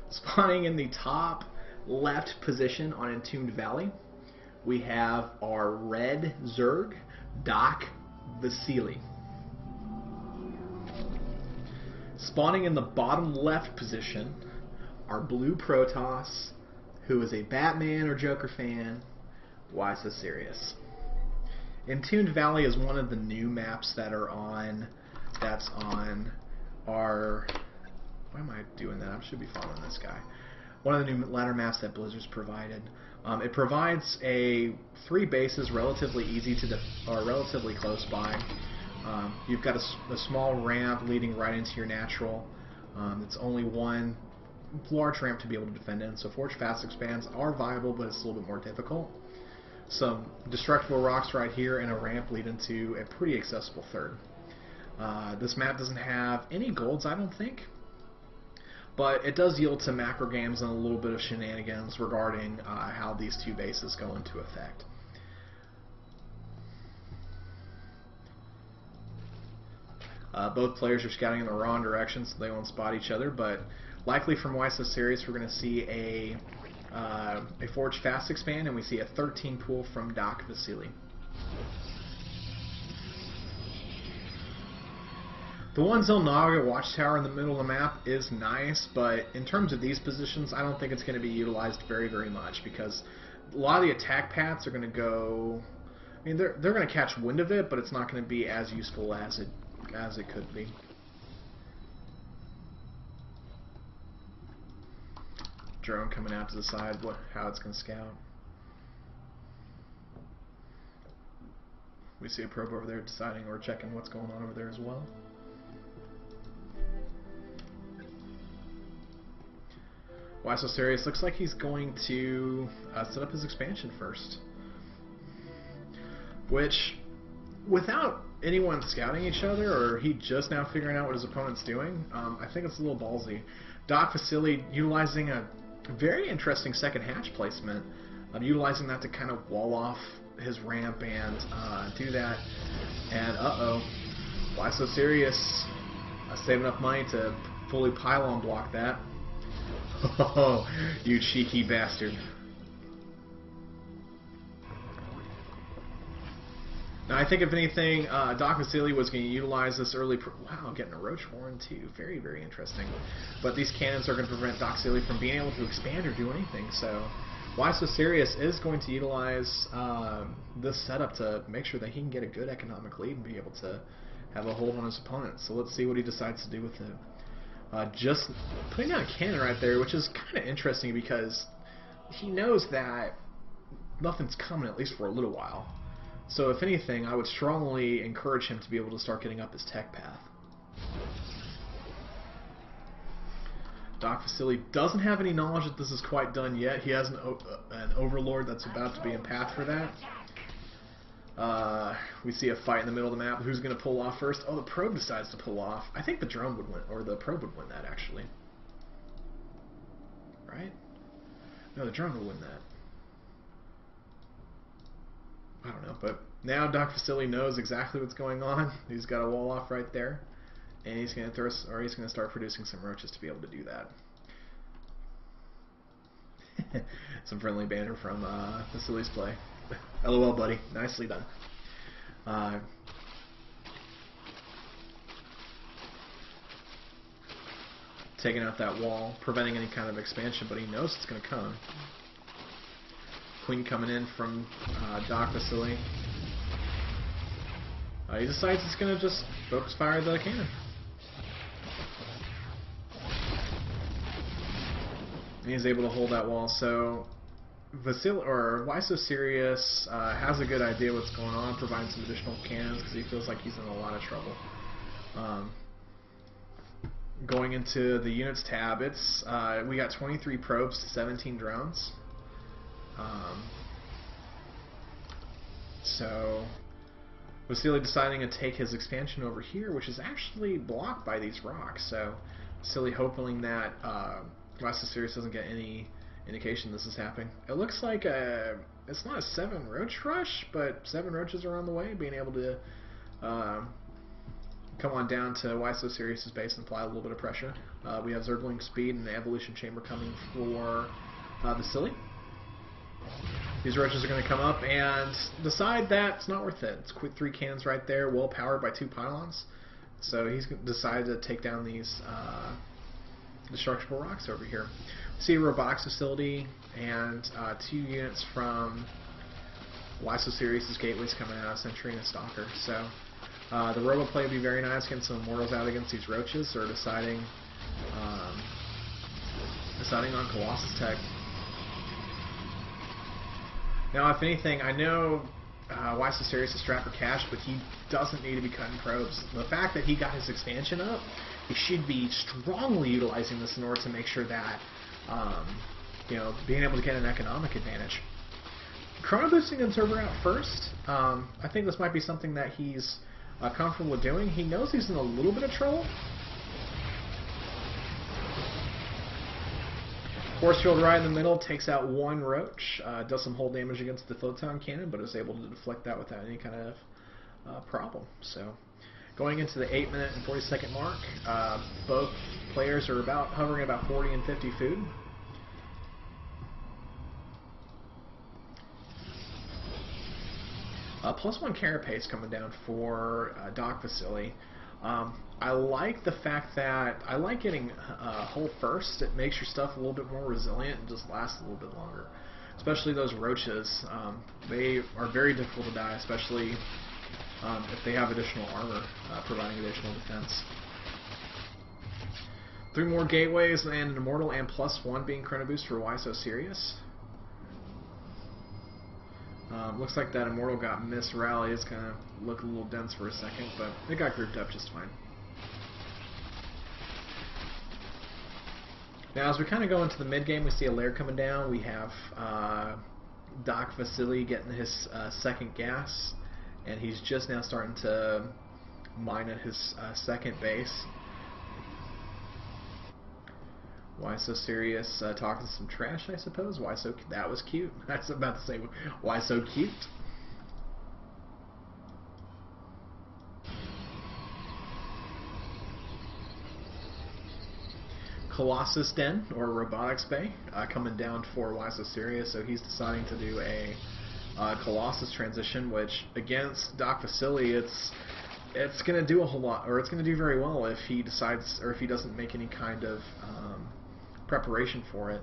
Spawning in the top left position on Entombed Valley, we have our red Zerg, DakVisili. Spawning in the bottom left position, our blue Protoss, who is a Batman or Joker fan, WhySoSerious. Entombed Valley is one of the new maps that's on our... Why am I doing that? I should be following this guy. One of the new ladder maps that Blizzard's provided. It provides 3 bases relatively easy to relatively close by. You've got a small ramp leading right into your natural. It's only one large ramp to be able to defend in. So Forge Fast Expands are viable, but it's a little bit more difficult. Some destructible rocks right here and a ramp lead into a pretty accessible third. This map doesn't have any golds, I don't think. But it does yield to macro games and a little bit of shenanigans regarding how these 2 bases go into effect. Both players are scouting in the wrong direction, so they won't spot each other, but likely from WhySoSerious we're going to see a Forge Fast Expand, and we see a 13 pool from DakVisili. The one Zelnaga watchtower in the middle of the map is nice, but in terms of these positions, I don't think it's going to be utilized very, very much, because a lot of the attack paths are going to go... I mean, they're going to catch wind of it, but it's not going to be as useful as it could be. Drone coming out to decide how it's going to scout. We see a probe over there deciding or checking what's going on over there as well. WhySoSerious looks like he's going to set up his expansion first. Which, without anyone scouting each other, or he just now figuring out what his opponent's doing, I think it's a little ballsy. DakVisili utilizing a very interesting second hatch placement, utilizing that to kind of wall off his ramp and do that. And WhySoSerious saved enough money to fully pylon block that. Oh, you cheeky bastard. Now, I think if anything, DakVisili was going to utilize this early... Wow, getting a Roach Horn too. Very, very interesting. But these cannons are going to prevent DakVisili from being able to expand or do anything. So, WhySoSerious is going to utilize this setup to make sure that he can get a good economic lead and be able to have a hold on his opponent. So let's see what he decides to do with it. Just putting down a cannon right there, which is kind of interesting because he knows that nothing's coming, at least for a little while. So if anything, I would strongly encourage him to be able to start getting up his tech path. DakVisili doesn't have any knowledge that this is quite done yet. He has an overlord that's about to be in path for that. We see a fight in the middle of the map. Who's going to pull off first? Oh, the probe decides to pull off. I think the drone would win, or the probe would win that, actually. Right? No, the drone would win that. I don't know, but now DakVisili knows exactly what's going on. He's got a wall off right there, and he's going to throw, or he's going to start producing some roaches to be able to do that. Some friendly banter from Vasili's play. LOL, buddy. Nicely done. Taking out that wall, preventing any kind of expansion, but he knows it's going to come. Queen coming in from DakVisili. He decides he's going to just focus fire the cannon. And he's able to hold that wall, so WhySoSerious has a good idea what's going on, providing some additional cannons because he feels like he's in a lot of trouble. Going into the units tab, it's we got 23 probes to 17 drones. So Vasili deciding to take his expansion over here, which is actually blocked by these rocks. So Vasili hoping that WhySoSerious doesn't get any indication this is happening. It looks like it's not a 7 roach rush, but 7 roaches are on the way, being able to come on down to WhySoSerious' base and apply a little bit of pressure. We have Zergling Speed and the Evolution Chamber coming for Visili. These roaches are going to come up and decide that it's not worth it. It's quick 3 cannons right there, well powered by 2 pylons. So he's decided to take down these destructible rocks over here. See a robotics facility and 2 units from WhySoSerious' gateways coming out, Sentry and a Stalker. So the robo play would be very nice, getting some Immortals out against these roaches, or deciding on Colossus Tech. Now, if anything, I know WhySoSerious is strapped for cash, but he doesn't need to be cutting probes. The fact that he got his expansion up, he should be strongly utilizing this in order to make sure that, being able to get an economic advantage. Chrono boosting Observer out first. I think this might be something that he's comfortable with doing. He knows he's in a little bit of trouble. Force Field right in the middle takes out 1 roach, does some hull damage against the Photon Cannon, but is able to deflect that without any kind of problem. So, going into the 8-minute and 40-second mark, both players are hovering about 40 and 50 food. +1 carapace coming down for DakVisili. I like the fact that I like getting hull first. It makes your stuff a little bit more resilient and just lasts a little bit longer. Especially those roaches. They are very difficult to die, especially if they have additional armor, providing additional defense. 3 more gateways and an Immortal and +1 being Chrono Boost for WhySoSerious. Looks like that Immortal got misrallied. It's going to look a little dense for a second, but it got grouped up just fine. Now, as we kind of go into the mid-game, we see a lair coming down. We have DakVisili getting his second gas, and he's just now starting to mine at his second base. WhySoSerious talking some trash, I suppose. That was cute. I was about to say, why so cute? Colossus Den, or Robotics Bay, coming down for WhySoSerious, so he's deciding to do a Colossus transition, which against DakVisili, it's going to do a whole lot, or it's going to do very well if he decides, or if he doesn't make any kind of preparation for it.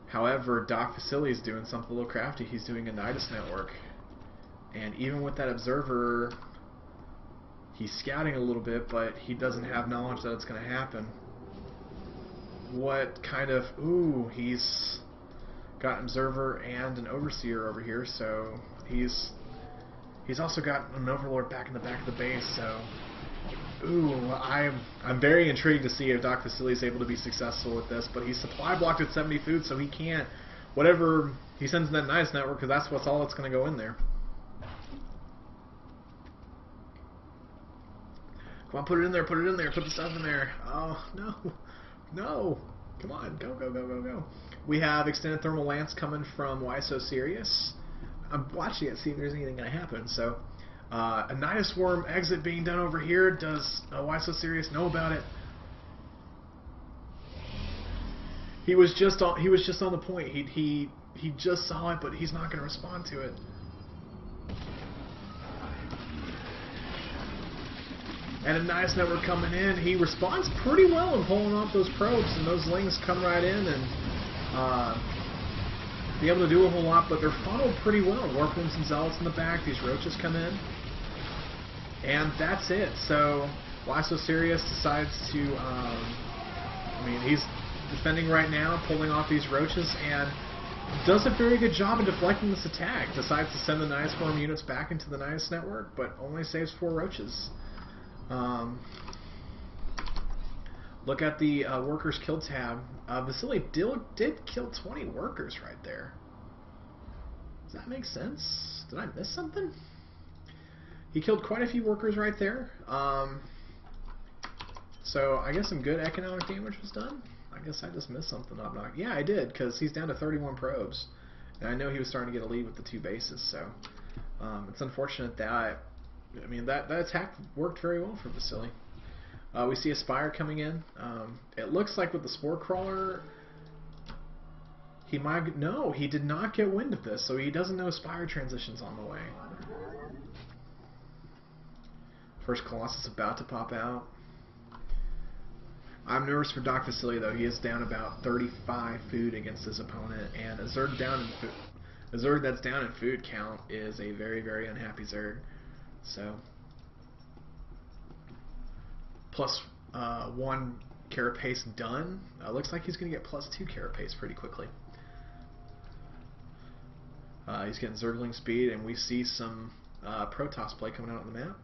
However, DakVisili is doing something a little crafty. He's doing a Nidus network. And even with that observer, he's scouting a little bit, but he doesn't have knowledge that it's going to happen. What kind of... Ooh, he's got an observer and an overseer over here, so he's also got an overlord back in the back of the base, so... Ooh, I'm very intrigued to see if DakVisili is able to be successful with this, but he's supply blocked at 70 food, so he can't... Whatever he sends in that Nidus network, because that's all that's going to go in there. Come on, put it in there, put it in there, put the stuff in there. Oh, no. No. Come on, go, go, go, go, go. We have Extended Thermal Lance coming from WhySoSerious. I'm watching it, see if there's anything going to happen. So, a Nidus Worm exit being done over here. Does WhySoSerious know about it? He was just on the point. He just saw it, but he's not going to respond to it. And a Nidus network coming in. He responds pretty well in pulling off those probes, and those lings come right in and be able to do a whole lot, but they're funneled pretty well. Warplooms and Zealots in the back. These roaches come in. And that's it. So WhySoSerious decides to, he's defending right now, pulling off these roaches, and does a very good job of deflecting this attack. Decides to send the Nidus Worm units back into the Nidus network, but only saves 4 roaches. Look at the workers kill tab. Visili did kill 20 workers right there. Does that make sense? Did I miss something? He killed quite a few workers right there. So I guess some good economic damage was done. I guess I just missed something. Yeah, I did, because he's down to 31 probes. And I know he was starting to get a lead with the 2 bases, so it's unfortunate that, I mean, that attack worked very well for Vasili. We see a Spire coming in. It looks like with the Spore Crawler, he might... No, he did not get wind of this, so he doesn't know Spire transition's on the way. First Colossus about to pop out. I'm nervous for DakVisili, though. He is down about 35 food against his opponent, and a Zerg down in food. A Zerg that's down in food count is a very, very unhappy Zerg. So, plus 1 carapace done. Looks like he's going to get plus 2 carapace pretty quickly. He's getting Zergling speed, and we see some Protoss play coming out on the map.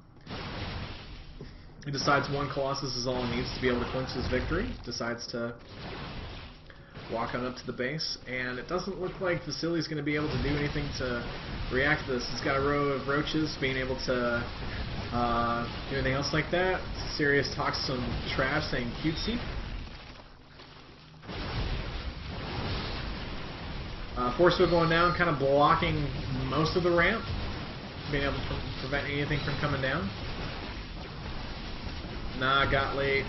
He decides 1 Colossus is all he needs to be able to clinch his victory. Decides to walk on up to the base, and it doesn't look like Vasili's going to be able to do anything to react to this. He's got a row of roaches, being able to do anything else like that. Serious talks some trash, saying cutesy. Force field going down, kind of blocking most of the ramp, being able to prevent anything from coming down. Nah, got late.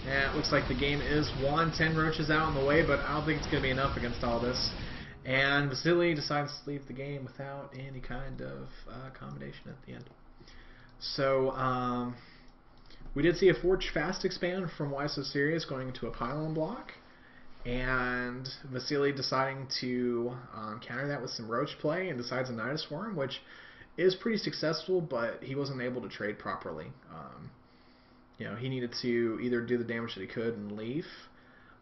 Yeah, it looks like the game is won. 10 roaches out on the way, but I don't think it's going to be enough against all this. And Vasili decides to leave the game without any kind of accommodation at the end. So, we did see a Forge Fast expand from WhySoSerious going into a pylon block. And Vasili deciding to counter that with some roach play, and decides a Nidus Swarm, which is pretty successful, but he wasn't able to trade properly. You know, he needed to either do the damage that he could and leave,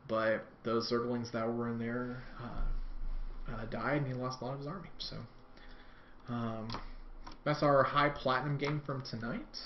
but those Zerglings that were in there died, and he lost a lot of his army. So that's our high platinum game from tonight.